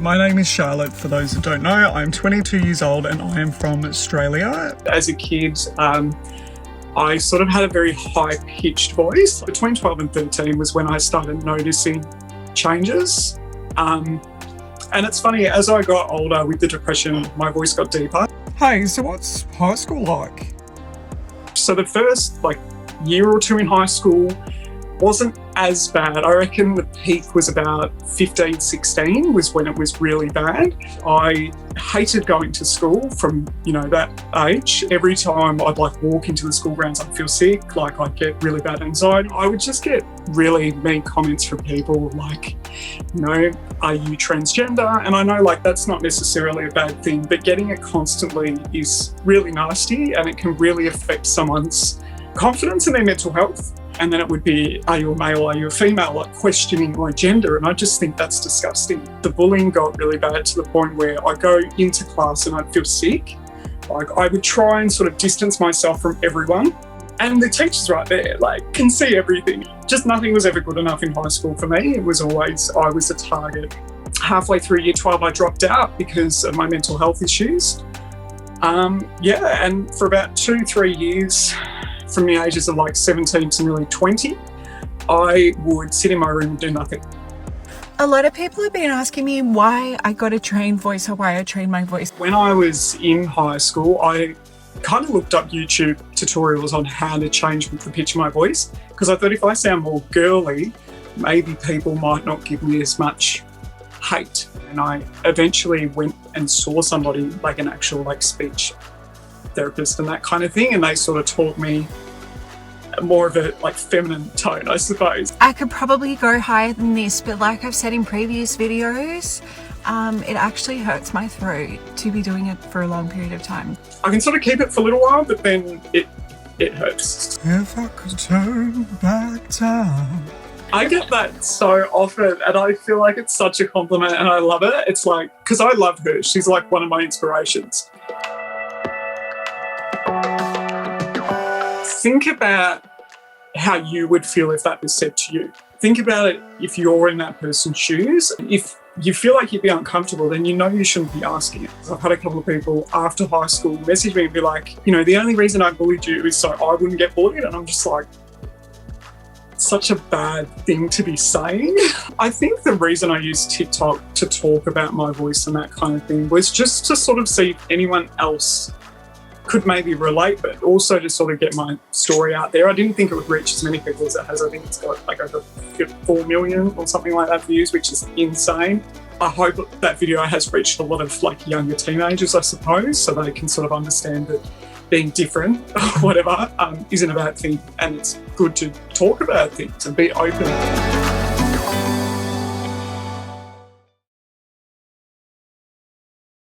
My name is Charlotte, for those that don't know. I'm 22 years old and I am from Australia. As a kid, I sort of had a very high-pitched voice. Between 12 and 13 was when I started noticing changes. And it's funny, as I got older with the depression, my voice got deeper. Hey, so what's high school like? So the first year or two in high school wasn't as bad. I reckon the peak was about 15, 16 was when it was really bad. I hated going to school from, that age. Every time I'd walk into the school grounds, I'd feel sick, I'd get really bad anxiety. I would just get really mean comments from people like, are you transgender? And I know that's not necessarily a bad thing, but getting it constantly is really nasty and it can really affect someone's confidence in their mental health. And then it would be, are you a male, are you a female, questioning my gender. And I just think that's disgusting. The bullying got really bad to the point where I go into class and I'd feel sick. I would try and sort of distance myself from everyone. And the teacher's right there, can see everything. Just nothing was ever good enough in high school for me. It was always, I was a target. Halfway through year 12, I dropped out because of my mental health issues. And for about 2-3 years, from the ages of 17 to nearly 20, I would sit in my room and do nothing. A lot of people have been asking me why I got a trained voice or why I trained my voice. When I was in high school, I kind of looked up YouTube tutorials on how to change the pitch of my voice, because I thought if I sound more girly, maybe people might not give me as much hate. And I eventually went and saw somebody, an actual speech therapist and that kind of thing, and they sort of taught me more of a feminine tone, I suppose. I could probably go higher than this, but like I've said in previous videos, it actually hurts my throat to be doing it for a long period of time. I can sort of keep it for a little while, but then it hurts. If I could turn back time. I get that so often and I feel like it's such a compliment and I love it. It's because I love her. She's one of my inspirations. Think about how you would feel if that was said to you. Think about it if you're in that person's shoes. If you feel like you'd be uncomfortable, then you shouldn't be asking it. I've had a couple of people after high school message me and be like, the only reason I bullied you is so I wouldn't get bullied. And I'm just such a bad thing to be saying. I think the reason I used TikTok to talk about my voice and that kind of thing was just to sort of see if anyone else could maybe relate, but also to sort of get my story out there. I didn't think it would reach as many people as it has. I think it's got over 4 million or something like that views, which is insane. I hope that video has reached a lot of younger teenagers, I suppose, so they can sort of understand that being different or whatever isn't a bad thing, and it's good to talk about things and be open.